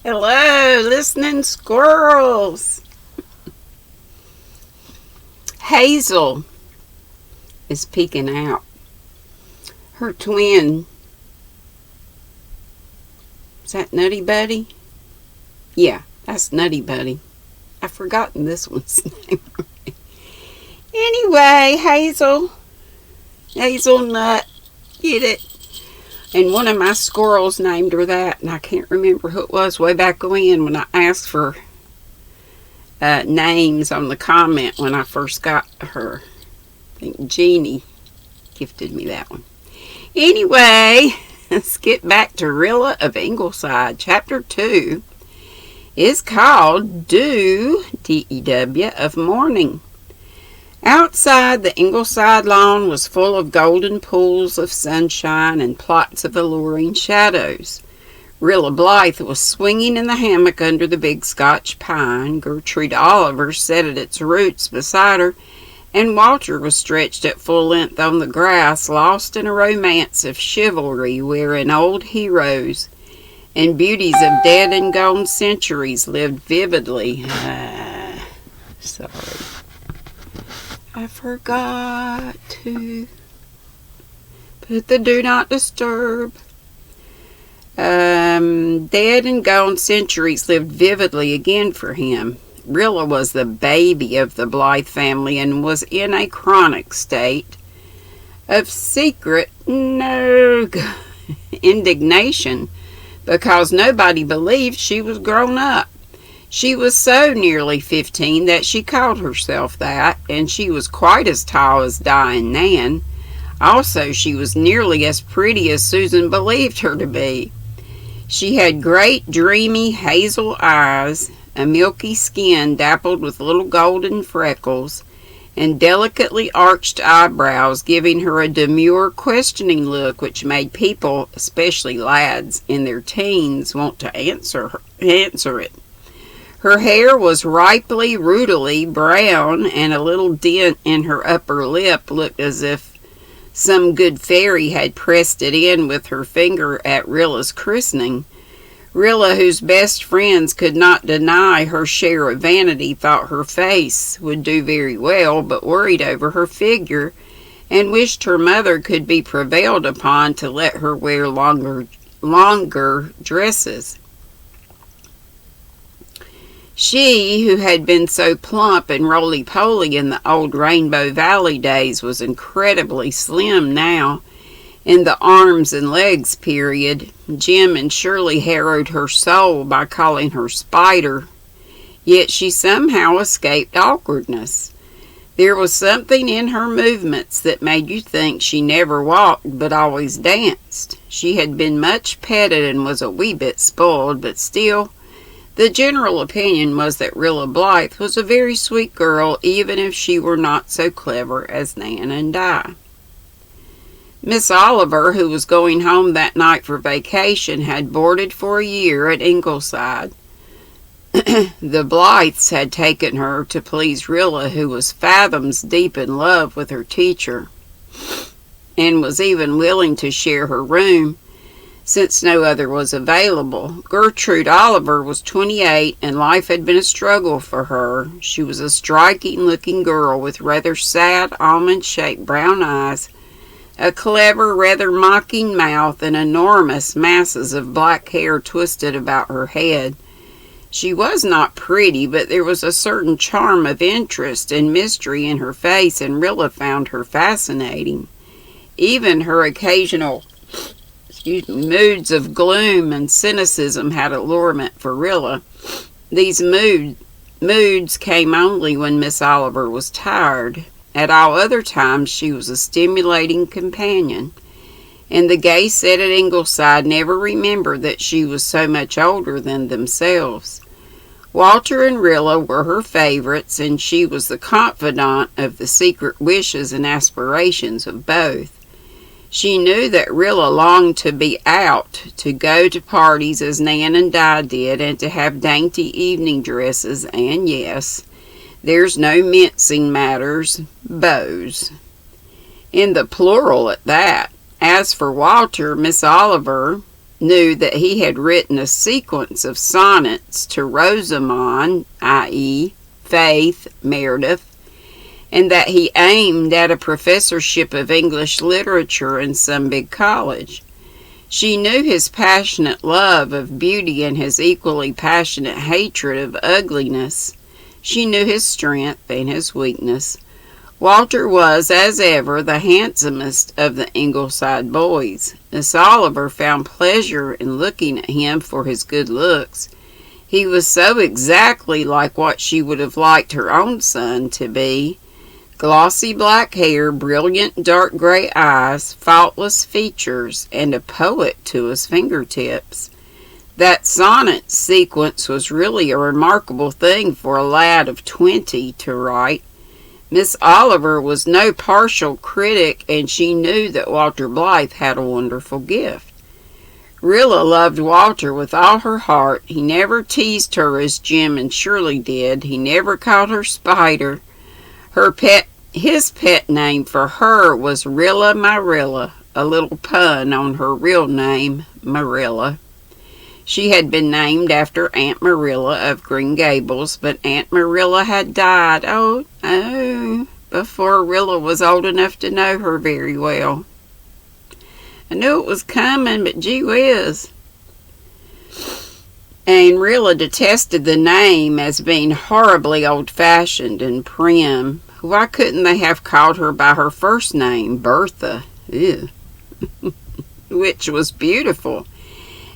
Hello, listening squirrels. Hazel is peeking out. Her twin, is that Nutty Buddy? Yeah, that's Nutty Buddy. I've forgotten this one's name. Anyway, Hazelnut, get it? And one of my squirrels named her that, and I can't remember who it was way back when I asked for names on the comment when I first got her. I think Jeannie gifted me that one. Anyway, let's get back to Rilla of Ingleside. Chapter 2 is called Dew, D-E-W, of Morning. Outside, the Ingleside lawn was full of golden pools of sunshine and plots of alluring shadows. Rilla Blythe was swinging in the hammock under the big Scotch pine. Gertrude Oliver sat at its roots beside her, and Walter was stretched at full length on the grass, lost in a romance of chivalry wherein old heroes and beauties of dead and gone centuries lived vividly. Sorry. I forgot to put the do not disturb. Dead and gone centuries lived vividly again for him. Rilla was the baby of the Blythe family and was in a chronic state of secret indignation because nobody believed she was grown up. She was so nearly 15 that she called herself that, and she was quite as tall as Di and Nan. Also, she was nearly as pretty as Susan believed her to be. She had great, dreamy, hazel eyes, a milky skin dappled with little golden freckles, and delicately arched eyebrows, giving her a demure, questioning look which made people, especially lads in their teens, want to answer it. Her hair was rudely brown, and a little dent in her upper lip looked as if some good fairy had pressed it in with her finger at Rilla's christening. Rilla, whose best friends could not deny her share of vanity, thought her face would do very well, but worried over her figure, and wished her mother could be prevailed upon to let her wear longer dresses. She, who had been so plump and roly-poly in the old Rainbow Valley days, was incredibly slim now. In the arms and legs period, Jim and Shirley harrowed her soul by calling her Spider, yet she somehow escaped awkwardness. There was something in her movements that made you think she never walked but always danced. She had been much petted and was a wee bit spoiled, but still, the general opinion was that Rilla Blythe was a very sweet girl, even if she were not so clever as Nan and Di. Miss Oliver, who was going home that night for vacation, had boarded for a year at Ingleside. The Blythes had taken her to please Rilla, who was fathoms deep in love with her teacher, and was even willing to share her room, since no other was available. Gertrude Oliver was 28, and life had been a struggle for her. She was a striking-looking girl with rather sad, almond-shaped brown eyes, a clever, rather mocking mouth, and enormous masses of black hair twisted about her head. She was not pretty, but there was a certain charm of interest and mystery in her face, and Rilla found her fascinating. Even her occasional moods of gloom and cynicism had allurement for Rilla. These moods came only when Miss Oliver was tired. At all other times she was a stimulating companion, and the gay set at Ingleside never remembered that she was so much older than themselves. Walter and Rilla were her favorites, and she was the confidant of the secret wishes and aspirations of both. She knew that Rilla longed to be out, to go to parties as Nan and Di did, and to have dainty evening dresses, and yes, there's no mincing matters, beaux. In the plural at that. As for Walter, Miss Oliver knew that he had written a sequence of sonnets to Rosamond, i.e., Faith Meredith, and that he aimed at a professorship of English literature in some big college. She knew his passionate love of beauty and his equally passionate hatred of ugliness. She knew his strength and his weakness. Walter was, as ever, the handsomest of the Ingleside boys. Miss Oliver found pleasure in looking at him for his good looks. He was so exactly like what she would have liked her own son to be. Glossy black hair, brilliant dark gray eyes, faultless features, and a poet to his fingertips. That sonnet sequence was really a remarkable thing for a lad of 20 to write. Miss Oliver was no partial critic, and she knew that Walter Blythe had a wonderful gift. Rilla loved Walter with all her heart. He never teased her as Jim and Shirley did. He never called her Spider. His pet name for her was Rilla my Rilla, a little pun on her real name, Marilla. She had been named after Aunt Marilla of Green Gables, but Aunt Marilla had died, before Rilla was old enough to know her very well. I knew it was coming, but gee whiz. And Rilla detested the name as being horribly old-fashioned and prim. Why couldn't they have called her by her first name, Bertha? Ew. Which was beautiful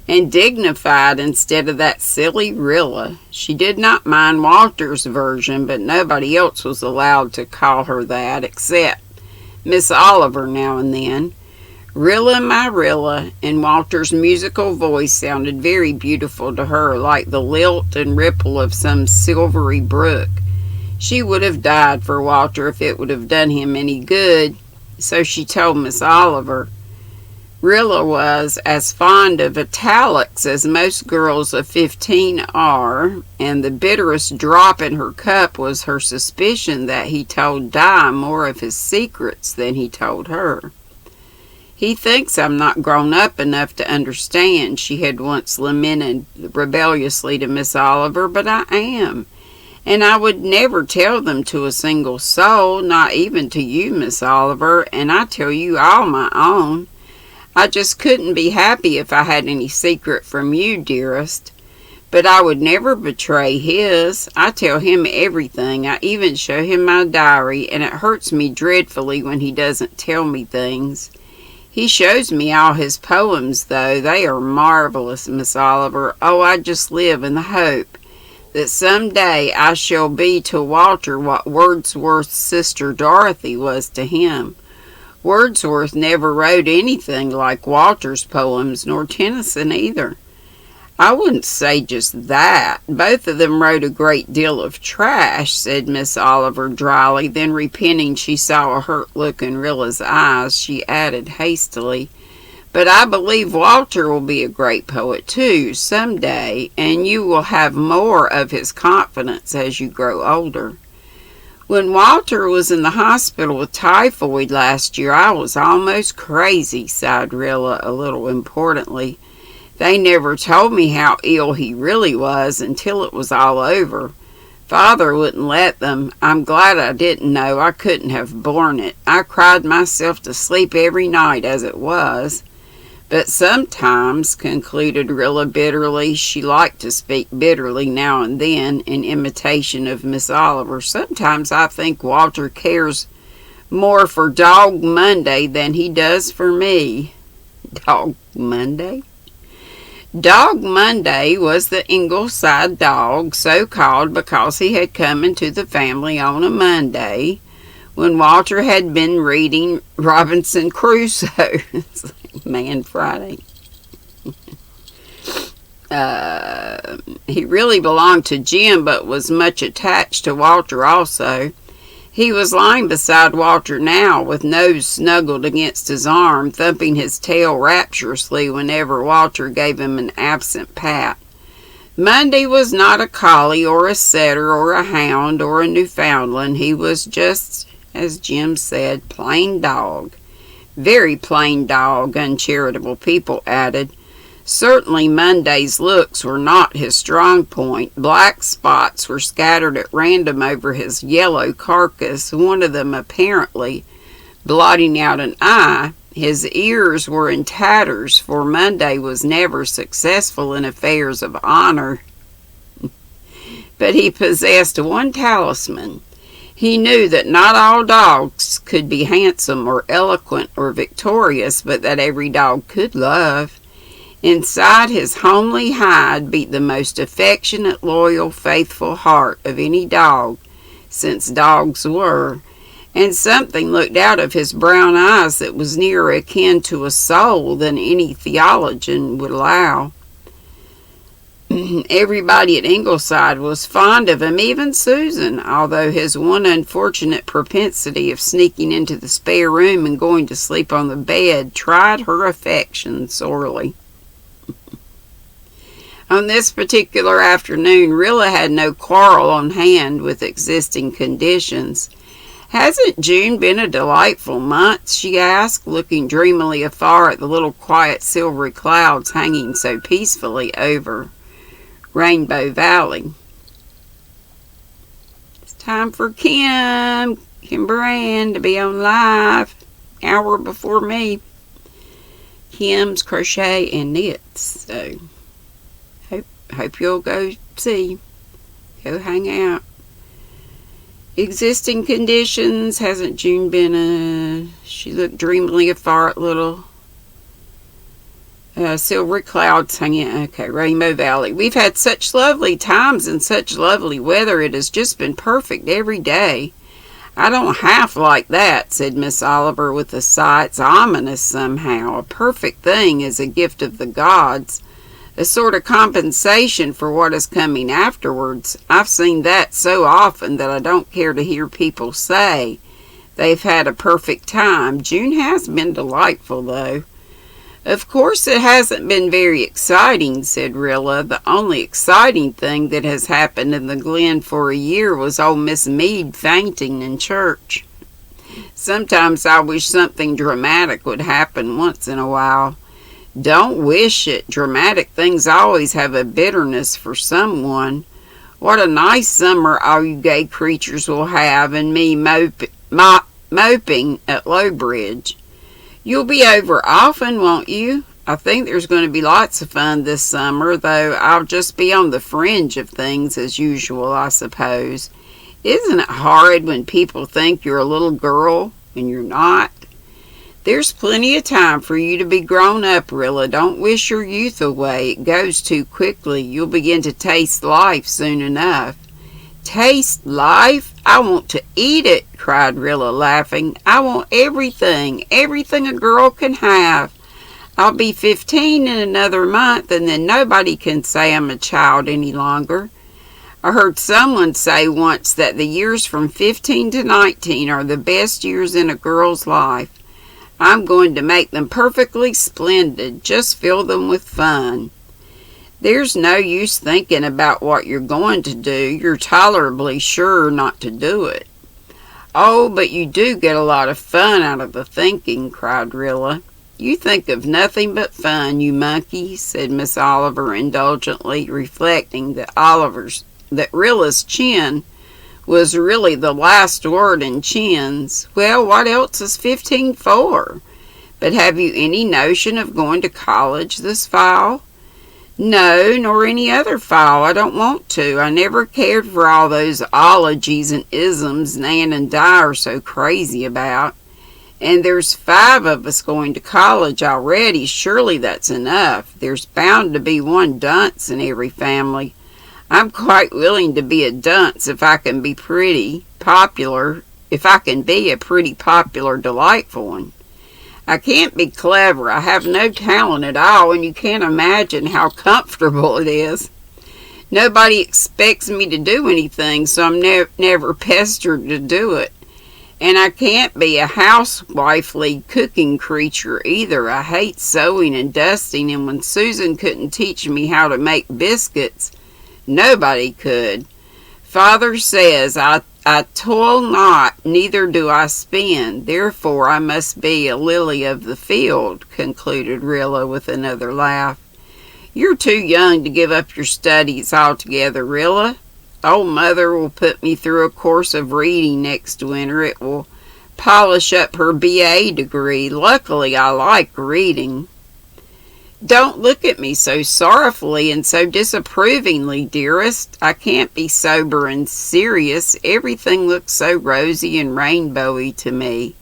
and dignified instead of that silly Rilla. She did not mind Walter's version, but nobody else was allowed to call her that except Miss Oliver now and then. Rilla my Rilla, and Walter's musical voice sounded very beautiful to her, like the lilt and ripple of some silvery brook. She would have died for Walter if it would have done him any good, so she told Miss Oliver. Rilla was as fond of italics as most girls of 15 are, and the bitterest drop in her cup was her suspicion that he told Di more of his secrets than he told her. He thinks I'm not grown up enough to understand, she had once lamented rebelliously to Miss Oliver, but I am. And I would never tell them to a single soul, not even to you, Miss Oliver, and I tell you all my own. I just couldn't be happy if I had any secret from you, dearest. But I would never betray his. I tell him everything. I even show him my diary, and it hurts me dreadfully when he doesn't tell me things. He shows me all his poems, though. They are marvelous, Miss Oliver. Oh, I just live in the hope that some day I shall be to Walter what Wordsworth's sister Dorothy was to him. Wordsworth never wrote anything like Walter's poems, nor Tennyson either. I wouldn't say just that. Both of them wrote a great deal of trash, said Miss Oliver dryly. Then, repenting she saw a hurt look in Rilla's eyes, she added hastily, "But I believe Walter will be a great poet too, some day, and you will have more of his confidence as you grow older." When Walter was in the hospital with typhoid last year, I was almost crazy, sighed Rilla a little importantly. They never told me how ill he really was until it was all over. Father wouldn't let them. I'm glad I didn't know. I couldn't have borne it. I cried myself to sleep every night as it was. But sometimes, concluded Rilla bitterly, she liked to speak bitterly now and then in imitation of Miss Oliver, sometimes I think Walter cares more for Dog Monday than he does for me. Dog Monday? Dog Monday was the Ingleside dog, so called because he had come into the family on a Monday when Walter had been reading Robinson Crusoe. Man Friday. He really belonged to Jim, but was much attached to Walter also. He was lying beside Walter now, with nose snuggled against his arm, thumping his tail rapturously whenever Walter gave him an absent pat. Monday was not a collie or a setter or a hound or a Newfoundland. He was just, as Jim said, plain dog. Very plain dog, uncharitable people added. Certainly Monday's looks were not his strong point. Black spots were scattered at random over his yellow carcass, one of them apparently blotting out an eye. His ears were in tatters, for Monday was never successful in affairs of honor. But he possessed one talisman. He knew that not all dogs could be handsome or eloquent or victorious, but that every dog could love. Inside his homely hide beat the most affectionate, loyal, faithful heart of any dog, since dogs were, and something looked out of his brown eyes that was nearer akin to a soul than any theologian would allow. Everybody at Ingleside was fond of him, even Susan, although his one unfortunate propensity of sneaking into the spare room and going to sleep on the bed tried her affection sorely. On this particular afternoon, Rilla had no quarrel on hand with existing conditions. "Hasn't June been a delightful month?" she asked, looking dreamily afar at the little quiet silvery clouds hanging so peacefully over Rainbow Valley. It's time for Kimber Ann, to be on live, hour before me. Kim's Crochet and Knits. So hope you'll go go hang out. Existing conditions. Hasn't June been she looked dreamily afar at little silvery clouds hanging. Okay, Rainbow Valley. We've had such lovely times and such lovely weather. It has just been perfect every day. "I don't half like that," said Miss Oliver with a sigh. "It's ominous somehow. A perfect thing is a gift of the gods, a sort of compensation for what is coming afterwards. I've seen that so often that I don't care to hear people say they've had a perfect time. June has been delightful, though." "Of course it hasn't been very exciting," said Rilla. "The only exciting thing that has happened in the Glen for a year was old Miss Mead fainting in church. Sometimes I wish something dramatic would happen once in a while." "Don't wish it. Dramatic things always have a bitterness for someone. What a nice summer all you gay creatures will have, and me moping at Lowbridge. You'll be over often, won't you? I think there's going to be lots of fun this summer, though I'll just be on the fringe of things as usual, I suppose. Isn't it horrid when people think you're a little girl when you're not? There's plenty of time for you to be grown up, Rilla. Don't wish your youth away. It goes too quickly. You'll begin to taste life soon enough." "Taste life? I want to eat it," cried Rilla, laughing. "I want everything a girl can have. I'll be 15 in another month, and then nobody can say I'm a child any longer. I heard someone say once that the years from 15 to 19 are the best years in a girl's life. I'm going to make them perfectly splendid. Just fill them with fun. There's no use thinking about what you're going to do. You're tolerably sure not to do it." "Oh, but you do get a lot of fun out of the thinking," cried Rilla. "You think of nothing but fun, you monkey," said Miss Oliver indulgently, reflecting that Rilla's chin was really the last word in chins. "Well, what else is 15 for? But have you any notion of going to college this fall?" "No, nor any other fall. I don't want to. I never cared for all those ologies and isms Nan and Di are so crazy about. And there's 5 of us going to college already. Surely that's enough. There's bound to be one dunce in every family. I'm quite willing to be a dunce if I can be a pretty, popular, delightful one. I can't be clever. I have no talent at all, and you can't imagine how comfortable it is. Nobody expects me to do anything, so I'm never pestered to do it. And I can't be a housewifely cooking creature either. I hate sewing and dusting, and when Susan couldn't teach me how to make biscuits, nobody could. Father says I toil not, neither do I spin. Therefore I must be a lily of the field," concluded Rilla with another laugh. You're too young to give up your studies altogether, Rilla. Old Mother will put me through a course of reading next winter. It will polish up her BA degree. Luckily, I like reading. Don't look at me so sorrowfully and so disapprovingly, dearest. I can't be sober and serious. Everything looks so rosy and rainbowy to me.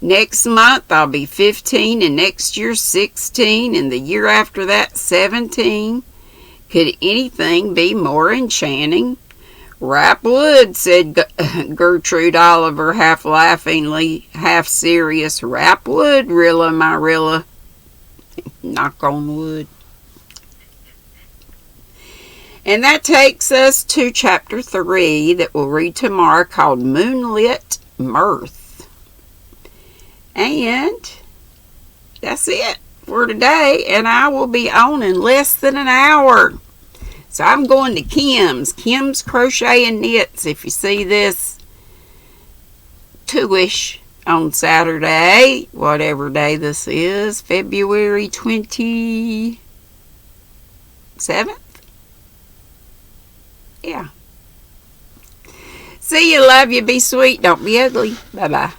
Next month I'll be 15, and next year 16, and the year after that 17. Could anything be more enchanting? Rap wood, said Gertrude Oliver, half laughingly, half serious. Rap wood, Rilla, my Rilla. Knock on wood. And that takes us to chapter 3 that we'll read tomorrow, called Moonlit Mirth. And that's it for today. And I will be on in less than an hour. So I'm going to Kim's Crochet and Knits. If you see this 2-ish on Saturday, whatever day this is, February 27th? Yeah. See you, love you, be sweet, don't be ugly. Bye-bye.